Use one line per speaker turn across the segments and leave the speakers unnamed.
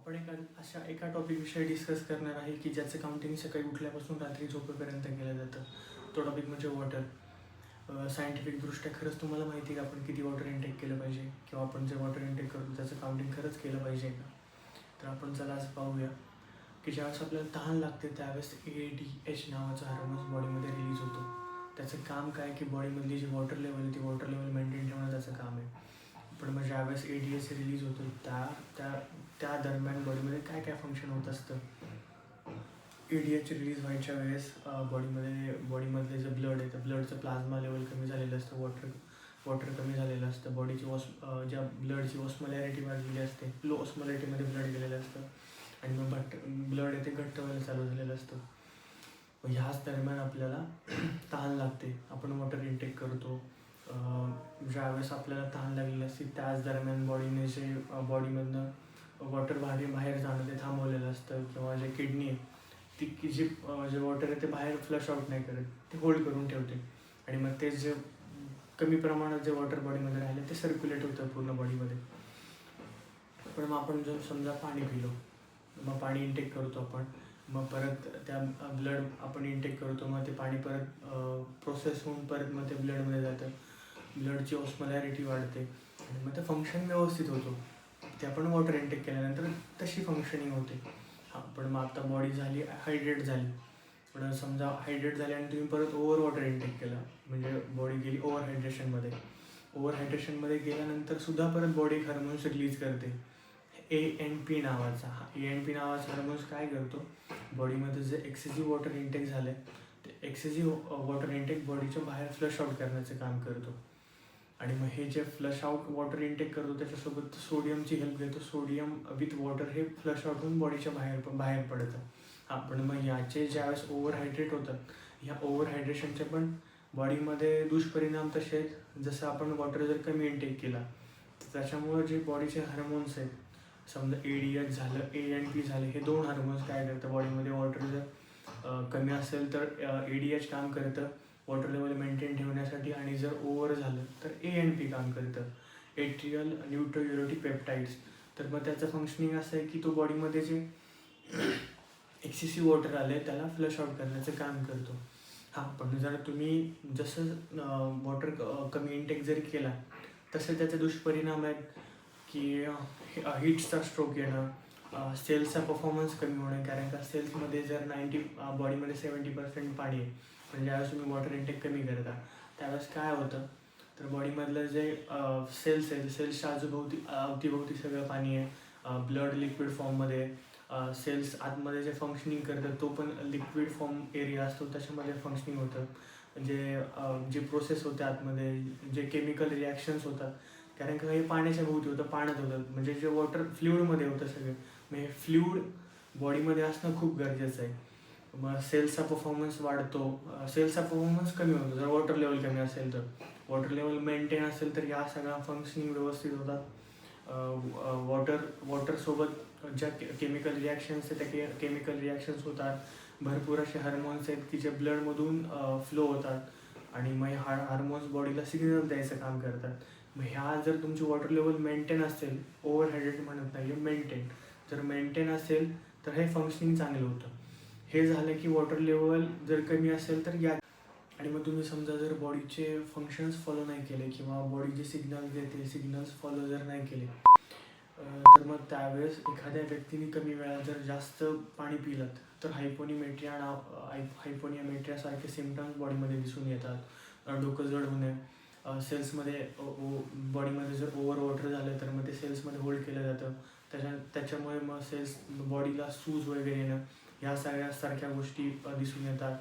आपण एका टॉपिकविषयी डिस्कस करणार आहे की ज्याचं काउंटिंग सकाळी उठल्यापासून रात्री झोपेपर्यंत केलं जातं. तो टॉपिक म्हणजे वॉटर. सायंटिफिकदृष्ट्या खरंच तुम्हाला माहिती आहे का आपण किती वॉटर इनटेक केलं पाहिजे, किंवा आपण जे वॉटर इनटेक करतो त्याचं काउंटिंग खरंच केलं पाहिजे का? तर आपण चला आज पाहूया की ज्यावेळेस आपल्याला तहान लागते त्यावेळेस ADH नावाचा हार्मोन्स बॉडीमध्ये रिलीज होतो. त्याचं काम काय की बॉडीमधली जी वॉटर लेवल आहे ती वॉटर लेवल मेंटेन ठेवणं त्याचं काम आहे. पण मग ज्यावेळेस ADH रिलीज होतो त्या त्या त्या दरम्यान बॉडीमध्ये काय काय फंक्शन होत असतं. ADH रिलीज व्हायच्या वेळेस बॉडीमधले जे ब्लड आहे त्या ब्लडचं प्लाझ्मा लेवल कमी झालेलं असतं, वॉटर कमी झालेलं असतं, बॉडीची ज्या ब्लडची ऑस्मोलॅरिटी वाढलेली असते, लो ऑस्मोलॅरिटीमध्ये ब्लड गेलेलं असतं आणि मग ब्लड आहे ते घट्ट व्हायला चालू झालेलं असतं. मग ह्याच दरम्यान आपल्याला तहान लागते, आपण वॉटर इनटेक करतो. ज्यावेळेस आपल्याला तहान लागलेली असते त्याच दरम्यान बॉडीमधनं वॉटर बाहेर जाणं ते थांबवलेलं असतं, किंवा जे किडनी आहे ती जे वॉटर आहे ते बाहेर फ्लश आउट नाही करत, ते होल्ड करून ठेवते. आणि मग ते जे कमी प्रमाणात जे वॉटर बॉडीमध्ये राहिले ते सर्क्युलेट होतं पूर्ण बॉडीमध्ये. पण मग आपण जर समजा पाणी पिलो, मग पाणी इनटेक करतो आपण, मग परत त्या ब्लड आपण इनटेक करतो, मग ते पाणी परत प्रोसेस होऊन परत मग ते ब्लडमध्ये जातं, ब्लडची ऑस्मोलॅरिटी वाढते आणि मग ते फंक्शन व्यवस्थित होतो. ते आपण वॉटर इनटेक केल्यानंतर तशी फंक्शनिंग होते. पण मग आता बॉडी झाली हायड्रेट झाली, पण समजा हायड्रेट झाली आणि तुम्ही परत ओव्हर वॉटर इनटेक केलं, म्हणजे बॉडी गेली ओव्हर हायड्रेशनमध्ये गेल्यानंतर सुद्धा परत बॉडी हार्मोन्स रिलीज करते. ANP नावाचा हार्मोन्स काय करतो, बॉडीमध्ये जे एक्सेसिव्ह वॉटर इनटेक झालं ते एक्सेसिव्ह वॉटर इनटेक बॉडीच्या बाहेर फ्लश आउट करण्याचं काम करतो. आणि मग हे जे फ्लश आउट वॉटर इनटेक करतो त्याच्यासोबत सोडियमची हेल्प घेतो. सोडियम विथ वॉटर हे फ्लश आउट होऊन बॉडीच्या बाहेर पडतं. पण मग याचे ज्यावेळेस ओव्हर होतात, ह्या ओव्हर हायड्रेशनचे पण बॉडीमध्ये दुष्परिणाम तसे आहेत. जसं आपण वॉटर जर कमी इनटेक केला तर त्याच्यामुळे जे बॉडीचे हार्मोन्स आहेत, समजा ADH झालं, ANP झालं, हे दोन हार्मोन्स काय करतं बॉडीमध्ये, वॉटर जर कमी असेल तर ADH काम करतं वॉटर लेवल मेंटेन ठेवण्यासाठी, आणि जर ओव्हर झालं तर ANP काम करतं, एट्रियल न्यूट्रोयुरेटिक पेप्टाइड्स. तर मग त्याचं फंक्शनिंग असं आहे की तो बॉडीमध्ये जे एक्सेसिव्ह वॉटर आले त्याला फ्लश आउट करण्याचं काम करतो. पण जर तुम्ही जसं वॉटर कमी इनटेक जरी केला तसे त्याचे दुष्परिणाम आहेत की हीट्सचा स्ट्रोक येणं, सेल्सचा परफॉर्मन्स कमी होणं, कारण का सेल्समध्ये जर बॉडीमध्ये 70% पाणी आहे, म्हणजे ज्यावेळेस तुम्ही वॉटर इनटेक कमी करता त्यावेळेस काय होतं, तर बॉडीमधलं जे सेल्स आहे, सेल्सच्या अवतीभोवती सगळं पाणी आहे, ब्लड लिक्विड फॉर्ममध्ये, सेल्स आतमध्ये जे फंक्शनिंग करतात तो पण लिक्विड फॉर्म एरिया असतो त्याच्यामध्ये फंक्शनिंग होतं. जे प्रोसेस होते आतमध्ये, जे केमिकल रिॲक्शन्स होतात, कारण का हे पाण्याच्या भोवती होतं, पाण्यात होतं, म्हणजे जे वॉटर फ्लुईडमध्ये होतं सगळं, मग हे फ्लुईड बॉडीमध्ये असणं खूप गरजेचं आहे. मग सेल्सचा परफॉर्मन्स वाढतो, सेल्सचा परफॉर्मन्स कमी होतो जर वॉटर लेवल कमी असेल तर. वॉटर लेवल मेंटेन असेल तर या सगळ्या फंक्शनिंग व्यवस्थित होतात. वॉटरसोबत ज्या केमिकल रिॲक्शन्स आहेत त्या केमिकल रिॲक्शन्स होतात, भरपूर असे हार्मोन्स आहेत की जे ब्लडमधून फ्लो होतात, आणि मग हार्मोन्स बॉडीला सिग्नल द्यायचं काम करतात. मग ह्या जर तुमची वॉटर लेवल मेंटेन असेल, ओव्हर हायड्रेट म्हणत नाही, मेंटेन जर मेंटेन असेल तर हे फंक्शनिंग चांगलं होतं. हे झालं की वॉटर लेवल जर कमी असेल तर आणि मग तुम्ही समजा जर बॉडीचे फंक्शन्स फॉलो नाही केले, किंवा बॉडी जे सिग्नल्स देते सिग्नल्स फॉलो जर नाही केले, तर मग त्यावेळेस एखाद्या व्यक्तीने कमी वेळात जर जास्त पाणी पिलं तर हायपोनिया सारखे सिम्पटम्स बॉडीमध्ये दिसून येतात. डोकं जड होणे, सेल्समध्ये बॉडीमध्ये जर ओव्हर वॉटर झालं तर मग ते सेल्समध्ये होल्ड केलं जातं, त्याच्यामुळे मग बॉडीला सूज वगैरे येणं, ह्या सारख्या गोष्टी दिसून येतात.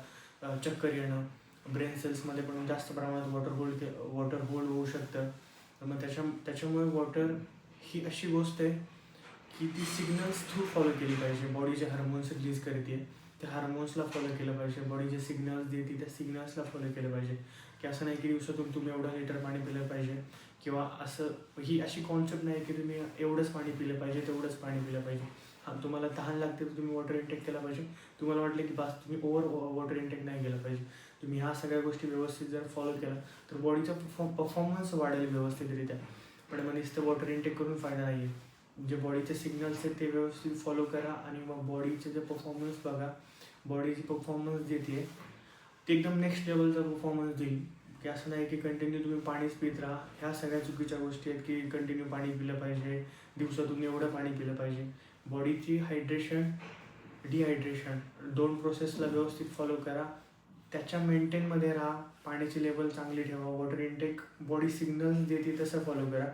चक्कर येणं, ब्रेन सेल्समध्ये पण जास्त प्रमाणात वॉटर होल्ड होऊ शकतं. मग त्याच्यामुळे वॉटर ही अशी गोष्ट आहे की ती सिग्नल्स थ्रू फॉलो केली पाहिजे. बॉडी जे हार्मोन्स रिलीज करते त्या हार्मोन्सला फॉलो केलं पाहिजे, बॉडी जे सिग्नल्स देते त्या सिग्नल्सला फॉलो केलं पाहिजे. की असं नाही की दिवसातून तुम्ही एवढं लिटर पाणी पिलं पाहिजे, किंवा ही अशी कॉन्सेप्ट नाही की तुम्ही एवढंच पाणी पिलं पाहिजे तेवढंच पाणी पिलं पाहिजे. तुम्हाला तहान लागते तर तुम्ही वॉटर इनटेक केला पाहिजे. तुम्हाला वाटलं की बस तुम्ही ओव्हर वॉटर इनटेक नाही केलं पाहिजे. तुम्ही ह्या सगळ्या गोष्टी व्यवस्थित जर फॉलो केला तर बॉडीचा परफॉर्मन्स वाढेल व्यवस्थितरित्या. पण मग नुसतं वॉटर इनटेक करून फायदा नाही आहे. जे बॉडीचे सिग्नल्स आहेत ते व्यवस्थित फॉलो करा आणि मग बॉडीचे जे परफॉर्मन्स बघा. बॉडीची परफॉर्मन्स देते ते एकदम नेक्स्ट लेवलचा परफॉर्मन्स देईल. की असं नाही की कंटिन्यू तुम्ही पाणीच पित राहा. ह्या सगळ्या चुकीच्या गोष्टी आहेत की कंटिन्यू पाणी पिलं पाहिजे, दिवसातून एवढं पाणी पिलं पाहिजे. बॉडीची हायड्रेशन, डिहायड्रेशन 2 प्रोसेसला व्यवस्थित फॉलो करा. त्याच्या मेंटेनमध्ये राहा. पाण्याची लेवल चांगली ठेवा. वॉटर इनटेक बॉडी सिग्नल्स देते तसं फॉलो करा.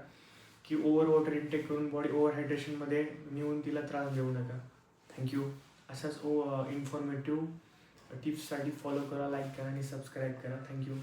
की ओव्हर वॉटर इनटेक करून बॉडी ओव्हर हायड्रेशनमध्ये नेऊन तिला त्रास देऊ नका. थँक्यू. अशाच इन्फॉर्मेटिव्ह टिप्ससाठी फॉलो करा, लाईक करा आणि सबस्क्राईब करा. थँक्यू.